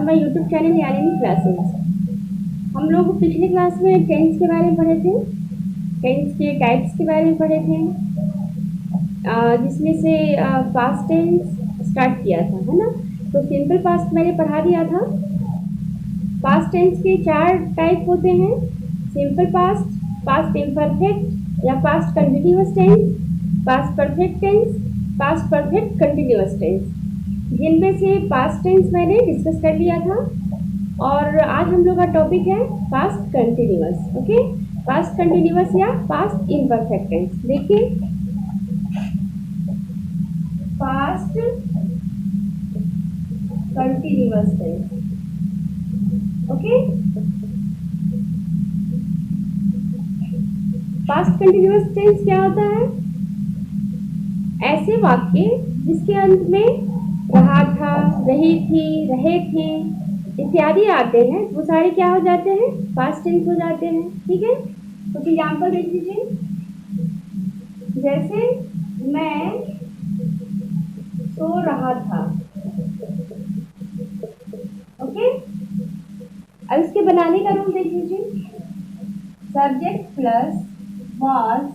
My YouTube channel यानी classes. हम लोग पिछले क्लास में टेंस के बारे में पढ़े थे, टेंस के टाइप्स के बारे में पढ़े थे, जिसमें से पास्ट टेंस स्टार्ट किया था, है ना। तो सिंपल पास्ट मैंने पढ़ा दिया था। पास्ट टेंस के 4 टाइप होते हैं, सिंपल पास्ट, पास्ट इम्परफेक्ट या past continuous tense, past perfect tense, past perfect continuous tense. जिनमें से पास्ट टेंस मैंने डिस्कस कर लिया था और आज हम लोग का टॉपिक है past continuous. Okay, past continuous या पास्ट इम्परफेक्ट टेंस। देखिए, past continuous tense. Okay, past continuous tense क्या होता है? ऐसे वाक्य जिसके अंत में रहा था, रही थी, रहे थे इत्यादि आते हैं, वो सारे क्या हो जाते हैं? पास्ट टेंस हो जाते हैं। ठीक है, कुछ एग्जाम्पल देख लीजिए। जैसे मैं सो रहा था। ओके, अब इसके बनाने का रूल देख लीजिए। Subject plus was,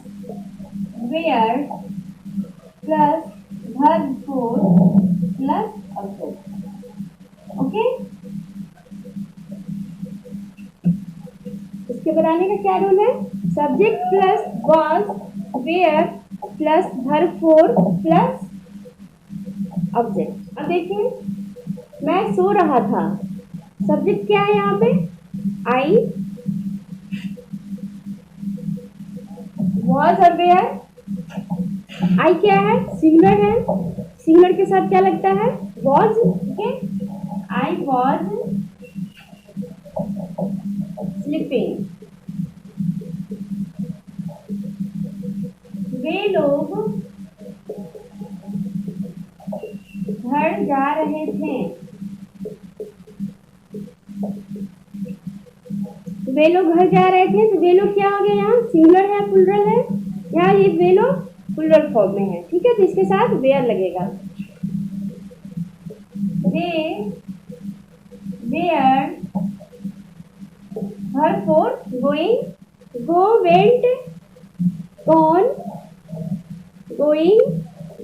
where plus verb form plus object। Okay, इसके बनाने का क्या रूल है? Subject plus was, where plus verb form plus object. अब देखिए, मैं सो रहा था, सब्जेक्ट क्या है यहाँ पे? आई, वॉज और वेयर। आई क्या है? सिंगुलर है, सिंगुलर के साथ क्या लगता है? Was. Okay, I was sleeping. वे लोग घर जा रहे थे। वे लोग घर जा रहे थे, तो वे लोग क्या हो गया? यहाँ सिंगुलर है, प्लुरल है, यहाँ ये वे लोग प्लुरल फॉर्म में है। ठीक है, तो इसके साथ वेयर लगेगा। They were verb for going, go, went, gone, going,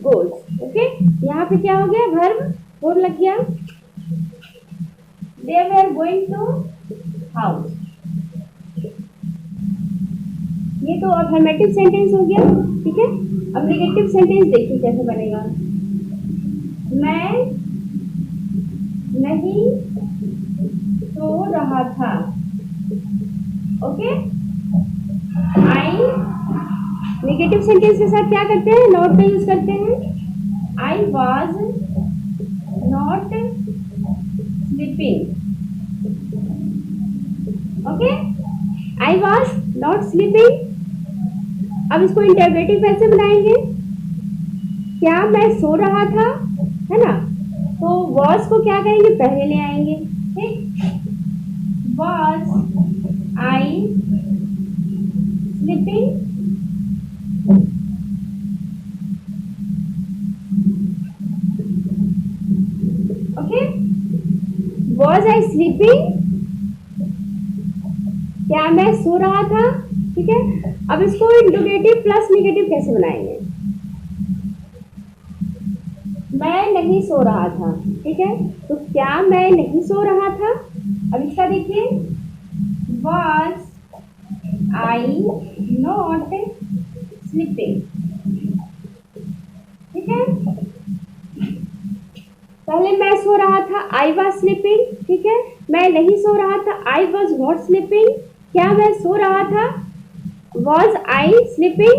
goes। Okay, यहाँ पे क्या हो गया? verb for लग गया। They were going to house। ये तो अफर्मेटिव सेंटेंस हो गया। ठीक है, अब नेगेटिव सेंटेंस देखिए कैसे बनेगा। मैं नहीं सो रहा था। ओके, आई नेगेटिव सेंटेंस के साथ क्या करते हैं? नॉट का यूज करते हैं। आई was not sleeping. Okay, I was not sleeping. अब इसको इंटरोगेटिव कैसे बनाएंगे? क्या मैं सो रहा था, है ना, तो वॉज को क्या करेंगे? पहले ले आएंगे। ठीक, was I sleeping. Okay, was I sleeping, क्या मैं सो रहा था। ठीक है, अब इसको इंटरोगेटिव प्लस नेगेटिव कैसे बनाएंगे? मैं नहीं सो रहा था। ठीक है, तो क्या मैं नहीं सो रहा था? अब इसका देखिए, was I not sleeping। ठीक है, पहले मैं सो रहा था, I was sleeping। ठीक है, मैं नहीं सो रहा था, I was not sleeping। क्या मैं सो रहा था? Was I sleeping।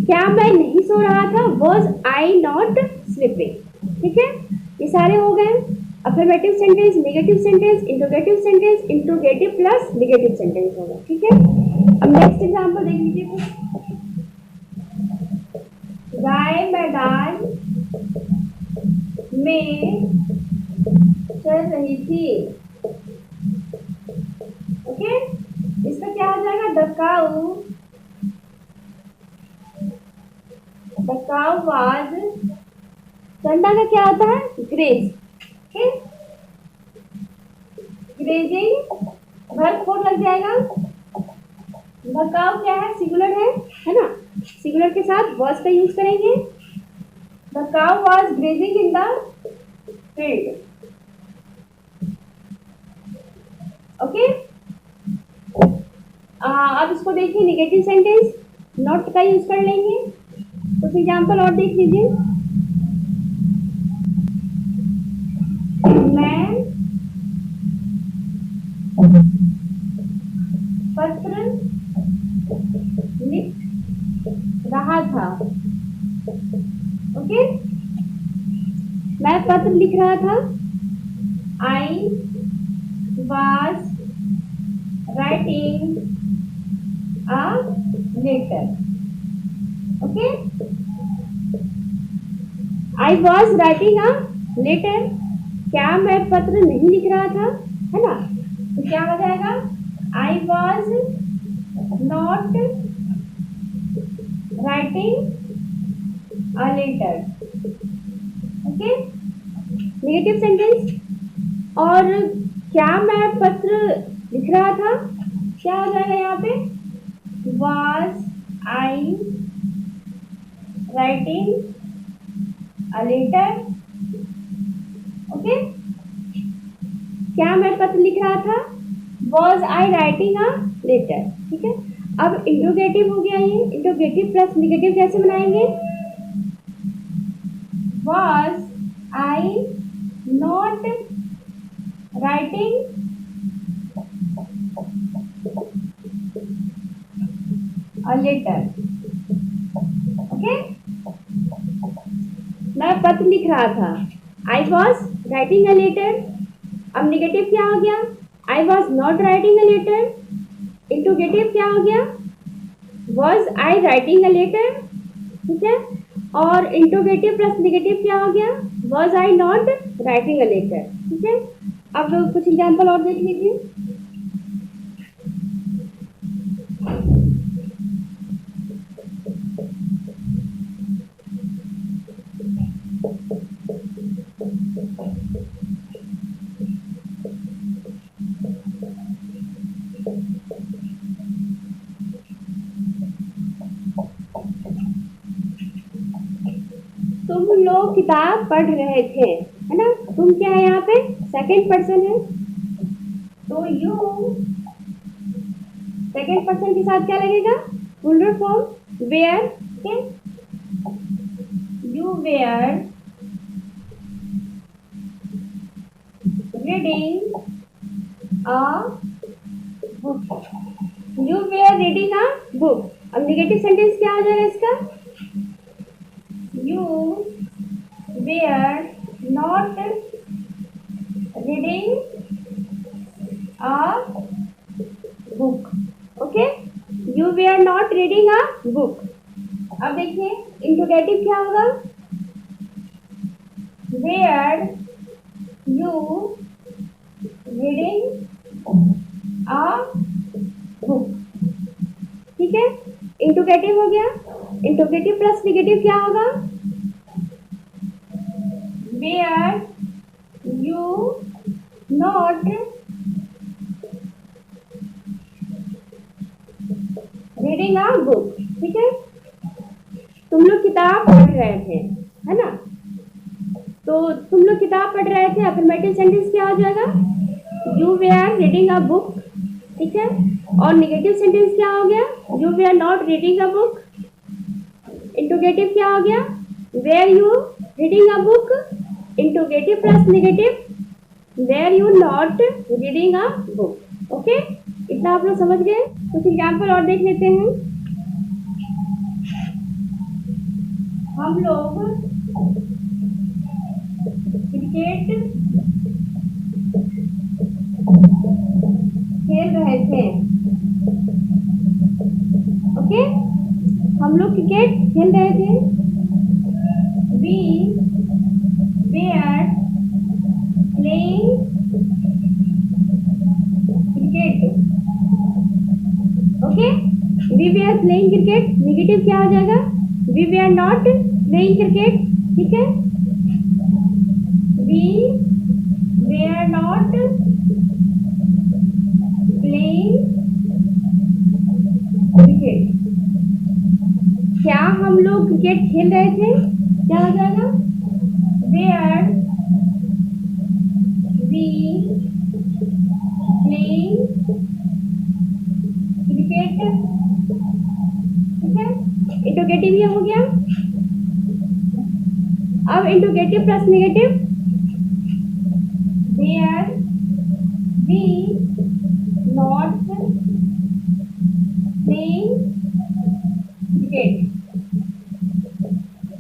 क्या मैं नहीं सो रहा था? Was I not sleeping। ठीक है, ये सारे हो गए affirmative sentence, negative sentence, interrogative sentence, interrogative plus negative sentence होगा। ठीक है, अब नेक्स्ट एग्जांपल देख लीजिए। गाय मैदान में चल रही थी। ओके, इसका क्या हो जाएगा? The cow was. चंदा का क्या होता है? Graze. Okay, grazing, verb four लग जाएगा। भकाऊ क्या है, सिंगुलर है ना, सिंगुलर के साथ वॉज का यूज करेंगे। The cow was grazing in the field. Okay, अब इसको देखिए नेगेटिव सेंटेंस, नॉट का यूज कर लेंगे। कुछ एग्जाम्पल और देख लीजिए। मैं पत्र लिख रहा था। ओके, मैं पत्र लिख रहा था। I was writing a letter. Okay, I was writing a letter, क्या मैं पत्र नहीं लिख रहा था, है ना, तो क्या हो जाएगा, I was not writing a letter. Okay, negative sentence, और क्या मैं पत्र लिख रहा था, क्या हो जाएगा यहाँ पे, was I writing a letter. Okay, क्या मैं पत्र लिख रहा था, was I writing a letter. ठीक है, अब इंट्रोगेटिव हो गया ये। इंट्रोगेटिव प्लस निगेटिव कैसे बनाएंगे, was I not writing a letter. Okay, मैं पत्र लिख रहा था, I was writing a letter. अब निगेटिव क्या हो गया, I was not writing a letter. Interrogative क्या हो गया, was I writing a letter. ठीक है, और इंट्रोगेटिव प्लस निगेटिव क्या हो गया, was I not writing a letter. ठीक है, अब कुछ एग्जाम्पल और देख लीजिए। तुम लोग किताब पढ़ रहे थे, है ना, तुम क्या है यहाँ पे, सेकंड पर्सन है, तो यू सेकंड पर्सन के साथ क्या लगेगा, plural form were. Okay, you were reading a book. You were reading a book. अब नेगेटिव सेंटेंस क्या हो जाएगा इसका, you were not reading a book. Okay, you were not reading a book. अब देखिए इंट्रोगेटिव क्या होगा, were you reading a book। ठीक है, इंट्रोगेटिव हो गया। इंट्रोगेटिव प्लस निगेटिव क्या होगा, were you not reading a book। ठीक है, तुम लोग किताब पढ़ रहे थे, है ना, तो तुम लोग किताब पढ़ रहे थे, अफर्मेटिव सेंटेंस क्या हो जाएगा, you were reading a book. ठीक है, और नेगेटिव सेंटेंस क्या हो गया, you were not reading a book. Interrogative क्या हो गया, were you reading a book. Interrogative plus negative, were you not reading a book. Okay, इतना आप लोग समझ गए। कुछ एग्जाम्पल और देख लेते हैं। हम लोग क्रिकेट खेल रहे थे। ओके, हम लोग क्रिकेट खेल रहे थे। We were playing cricket. Okay, we were playing cricket. Negative क्या हो जाएगा, we were not playing cricket. ठीक है, वी वेयर नॉट क्या हम लोग क्रिकेट खेल रहे थे? क्या हो जाएगा? Were we playing cricket. ठीक है, इंट्रोगेटिव ये हो गया। अब interrogative plus negative, were we not playing cricket.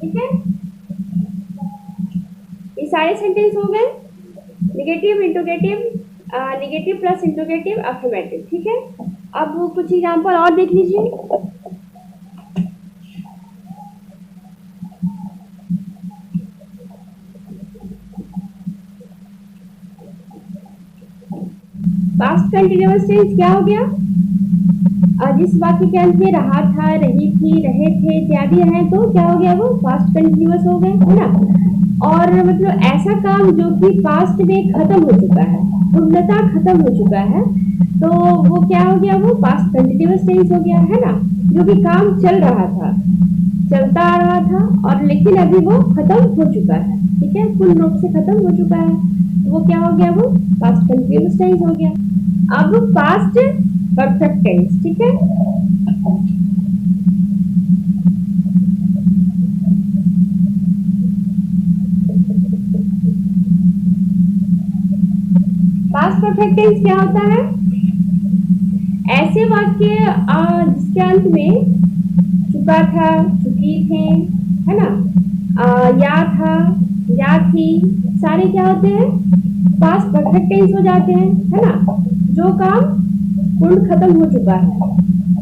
ठीक है, ये सारे सेंटेंस हो गए। Negative, interrogative, negative plus interrogative, affirmative. ठीक है, अब कुछ एग्जांपल और देख लीजिए। पास्ट कंटिन्यूअस टेंस क्या हो गया? जिस वाक्य के अंत में रहा था, रही थी, रहे थे इत्यादि है तो क्या हो गया? वो पास्ट कंटिन्यूअस हो गए, है ना। और मतलब ऐसा काम जो कि पास्ट में खत्म हो चुका है, पूर्णतः खत्म हो चुका है, तो वो क्या हो गया? वो पास्ट कंटिन्यूअस टेंस हो गया, है ना। जो भी काम चल रहा था, चलता आ रहा था और लेकिन अभी वो खत्म हो चुका है। ठीक है, पूर्ण रूप से खत्म हो चुका है, तो वो क्या हो गया? वो पास्ट कंटिन्यूअस टेंस हो गया। अब पास्ट परफेक्ट टेंस। ठीक है, पास्ट परफेक्ट टेंस क्या होता है? ऐसे वाक्य जिसके अंत में चुका था, चुकी थे, है ना, या था, या थी, सारे क्या होते हैं? पास्ट परफेक्ट टेंस हो जाते हैं, है ना। जो काम पूर्ण खत्म हो चुका है,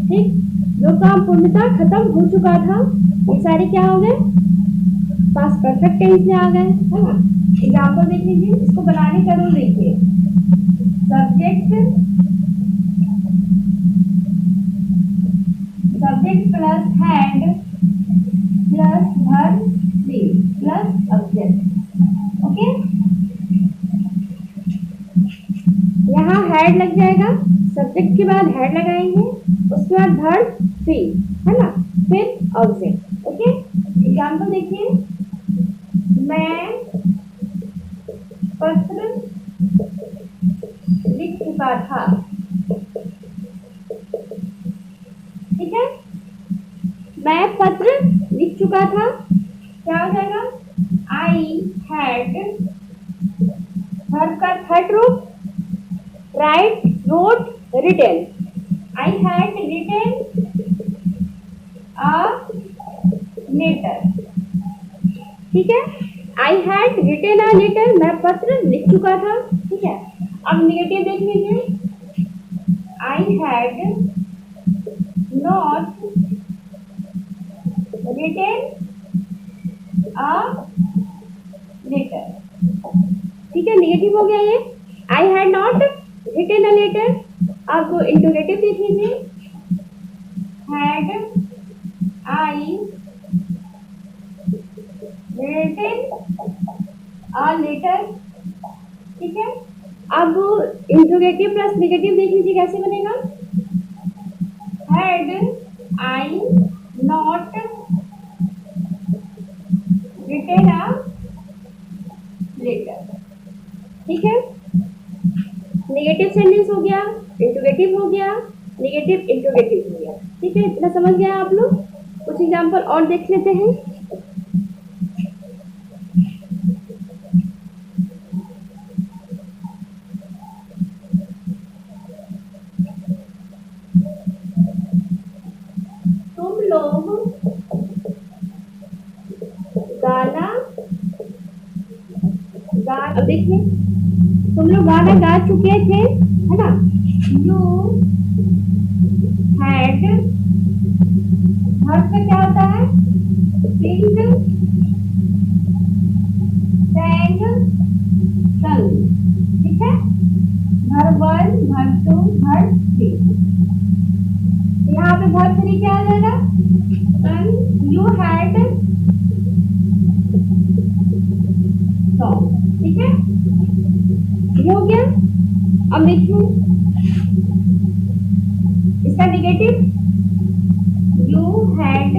ठीक, जो काम पूर्णतः खत्म हो चुका था, ये सारे क्या हो गए? पास्ट परफेक्ट टेंस में आ गए, है ना। एग्जाम्पल देख लीजिए, इसको बनाने का रूल देखिए। Subject plus had plus verb plus object. Okay, यहाँ हैड लग जाएगा, सब्जेक्ट के बाद हैड लगाएंगे, उसके बाद verb be, है ना, फिर ऑब्जेक्ट। ओके, एग्जाम्पल देखिए। मैं पत्र लिख चुका था। ठीक है, मैं पत्र लिख चुका था, क्या हो जाएगा? आई हैड, वर्ब का थर्ड रूप, write, wrote, written. I had written a letter. ठीक है, I had written a letter, मैं पत्र लिख चुका था। ठीक है, अब नेगेटिव देख लीजिए। I had not written a letter. ठीक है, नेगेटिव हो गया ये, I had not written a letter. अब इंटरोगेटिव देख लीजिए। Had I written a letter. ठीक है, अब इंटरोगेटिव प्लस नेगेटिव देख लीजिए कैसे बनेगा। Had I not written a letter. ठीक है, नेगेटिव सेंटेंस हो गया, इंटरोगेटिव हो गया, नेगेटिव इंटरोगेटिव हो गया। ठीक है, इतना समझ गया आप लोग? कुछ एग्जांपल और देख लेते हैं। तुम लोग गाना अब देखिए, तुम लोग गाना गा चुके थे, है ना। यू हैड, वर्ब का क्या होता है? सिंग, sang, sung। ठीक है, verb 1, verb 2, verb 3। यहाँ पे verb 3 क्या आ जाएगा? sung, you had song। ठीक है, ये हो गया। अब देखिए इसका नेगेटिव, यू हैड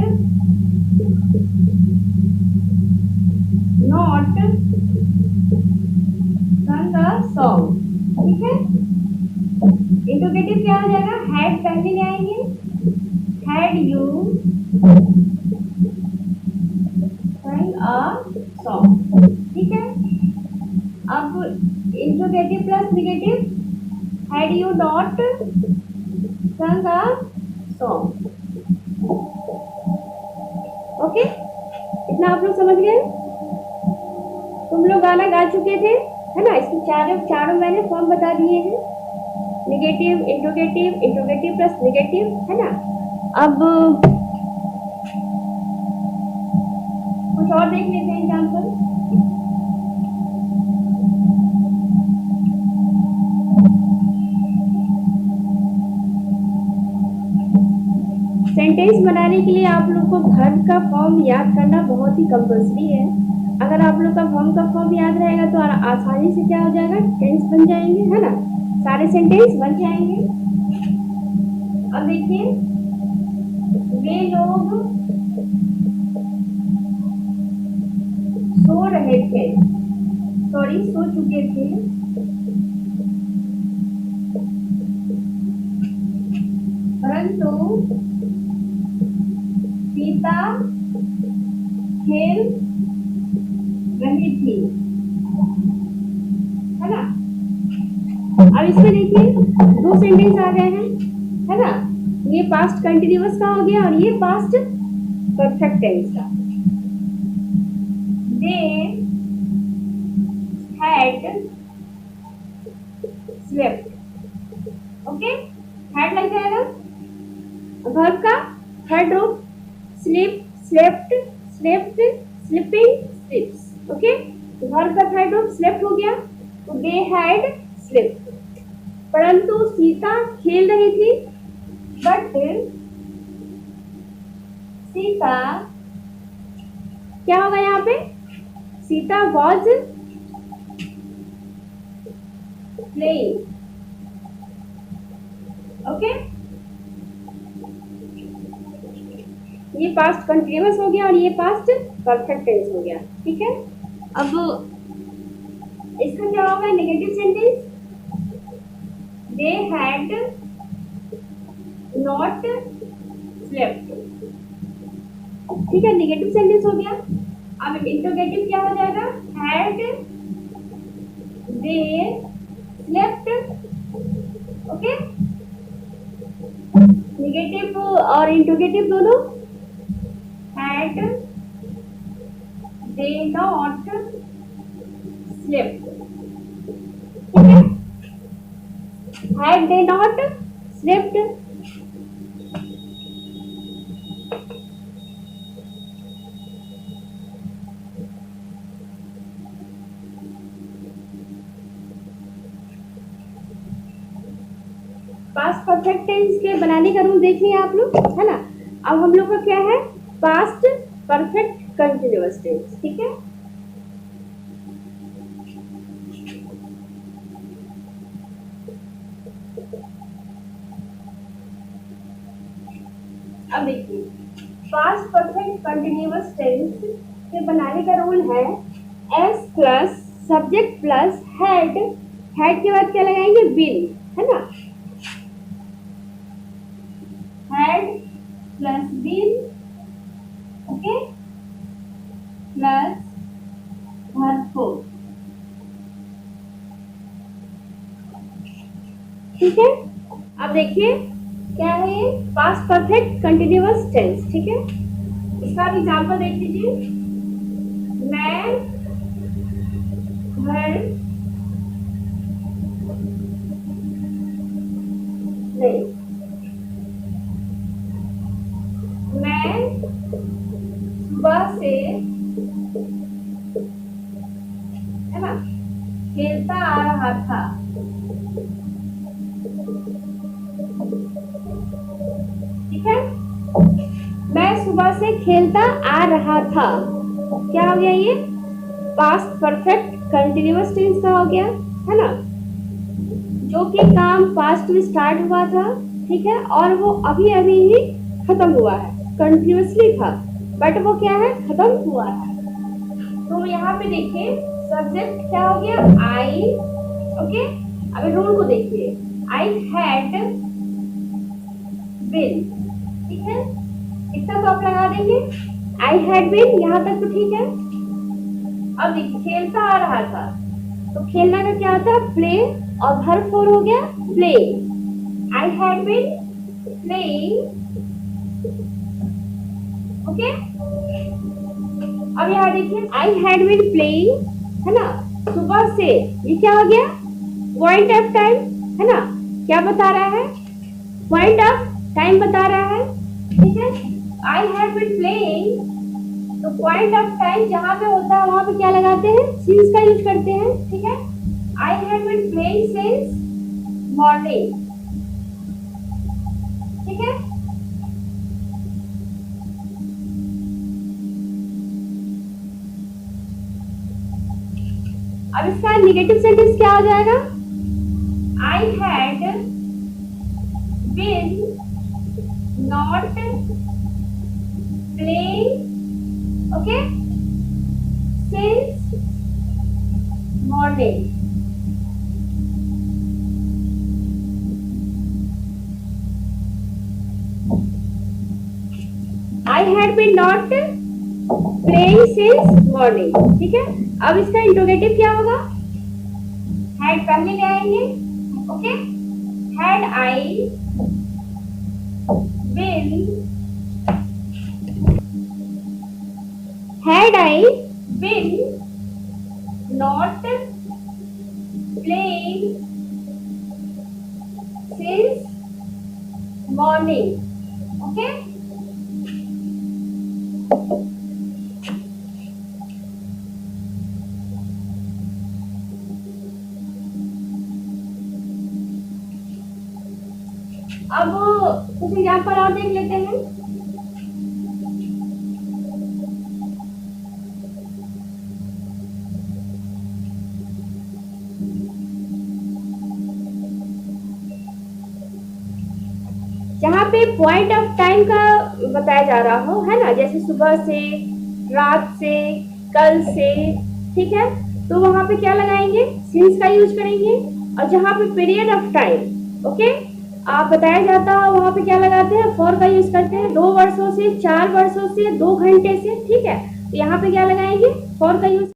नॉट संग अ सॉन्ग, ठीक है। इंट्रोगेटिव क्या हो जाएगा, हैड पहले ले आएंगे, had you sang a song, ठीक है। अब interrogative plus negative, had you not sang a song, okay. इतना आप लोग समझ गए। तुम लोग गाना गा चुके थे, है ना। इसके चारों मैंने फॉर्म बता दिए हैं, negative, interrogative, interrogative plus negative, है ना। अब कुछ और देख लेते हैं एग्जाम्पल। सेंटेंस बनाने के लिए आप लोग को वर्ब का फॉर्म याद करना बहुत ही कंपल्सरी है। अगर आप लोग का वर्ब का फॉर्म याद रहेगा तो आसानी से क्या हो जाएगा, टेंस बन जाएंगे, है ना। सारे सेंटेंस बन जाएंगे। अब देखिए, वे लोग सो रहे थे, सॉरी सो चुके थे, परंतु सीता खेल रही थी, है ना। अब इसमें देखिए दो सेंटेंस आ गए हैं, है ना। ये पास्ट कंटिन्यूअस का हो गया और ये पास्ट परफेक्ट टेंस का। They had slept, okay. had लग जाएगा। वर्ब का थर्ड रूप, sleep, slept, slept, sleeping, sleeps, okay. Verb का थर्ड रूप slept हो गया, तो they had slept। परंतु सीता खेल रही थी, बट सीता क्या होगा यहाँ पे, सीता was playing, ओके। ये पास्ट कंटिन्यूअस हो गया और ये पास्ट परफेक्ट टेंस हो गया, ठीक है। अब इसका क्या होगा, negative sentence, they had not slept, ठीक है, नेगेटिव सेंटेंस हो गया। अब इंट्रोगेटिव क्या हो जाएगा, had they slept, okay. Negative और इंट्रोगेटिव दोनों, हैड दे नॉट स्लेप्ट, ठीक है। Had they not slept, past perfect tense के बनाने का रूल देख लिया आप लोग, है ना। अब हम लोग का क्या है, पास्ट परफेक्ट कंटिन्यूअस टेंस, ठीक है। अब देखिए, पास्ट परफेक्ट कंटिन्यूअस टेंस के बनाने का रूल है, S plus subject plus had, had के बाद क्या लगाएंगे, बिन, है ना। Had plus been, okay, plus verb, ठीक है। अब देखिए क्या है ये, पास्ट परफेक्ट कंटिन्यूअस टेंस, ठीक है। इसका एग्जांपल देख लीजिए, मैं घर नहीं, मैं सुबह से, है ना, खेलता आ रहा था, ठीक है। मैं सुबह से खेलता आ रहा था, क्या हो गया ये, पास्ट परफेक्ट कंटिन्यूअस टेंस का हो गया, है ना। जो कि काम पास्ट में स्टार्ट हुआ था, ठीक है, और वो अभी अभी ही खत्म हुआ है, कंटिन्यूअसली था, बट वो क्या है, खत्म हुआ है। तो यहाँ पे देखिए सब्जेक्ट क्या हो गया, आई। ओके, अभी रूल को देखिए, आई हैड बिन, ठीक है, इतना तो आप लगा देंगे, आई हैड बिन, यहाँ तक तो ठीक है। अब देखिए खेलता आ रहा था, तो खेलना का क्या होता है, प्ले, और वर्ब फॉर्म हो गया play. I had been playing. Okay, अब यहाँ देखिए आई हैड बीन प्लेइंग, है ना, सुबह से, ये क्या हो गया, पॉइंट ऑफ टाइम, है ना, क्या बता रहा है, पॉइंट ऑफ टाइम बता रहा है, ठीक है। आई हैव बीन प्लेइंग, तो पॉइंट ऑफ टाइम जहां पे होता है वहां पे क्या लगाते हैं, सिंस का यूज करते हैं, ठीक है। I have been playing since morning, ठीक है। अब इसका नेगेटिव सेंटेंस क्या हो जाएगा, I had been not playing, okay, since morning. I had been not playing since morning, ठीक है। अब इसका इंट्रोगेटिव क्या होगा, हैड पहले ले आएंगे, okay, had I been, had I been not playing since morning, okay. अब कुछ एग्जाम्पल और देख लेते हैं। जहाँ पे पॉइंट ऑफ टाइम का बताया जा रहा हो, है ना, जैसे सुबह से, रात से, कल से, ठीक है, तो वहां पे क्या लगाएंगे, सिंस का यूज करेंगे। और जहाँ पे पीरियड ऑफ टाइम, ओके, आप बताया जाता है वहां पे क्या लगाते हैं, फॉर का यूज करते हैं, 2 वर्षों से, 4 वर्षों से, 2 घंटे से, ठीक है, तो यहाँ पे क्या लगाएंगे, फॉर का यूज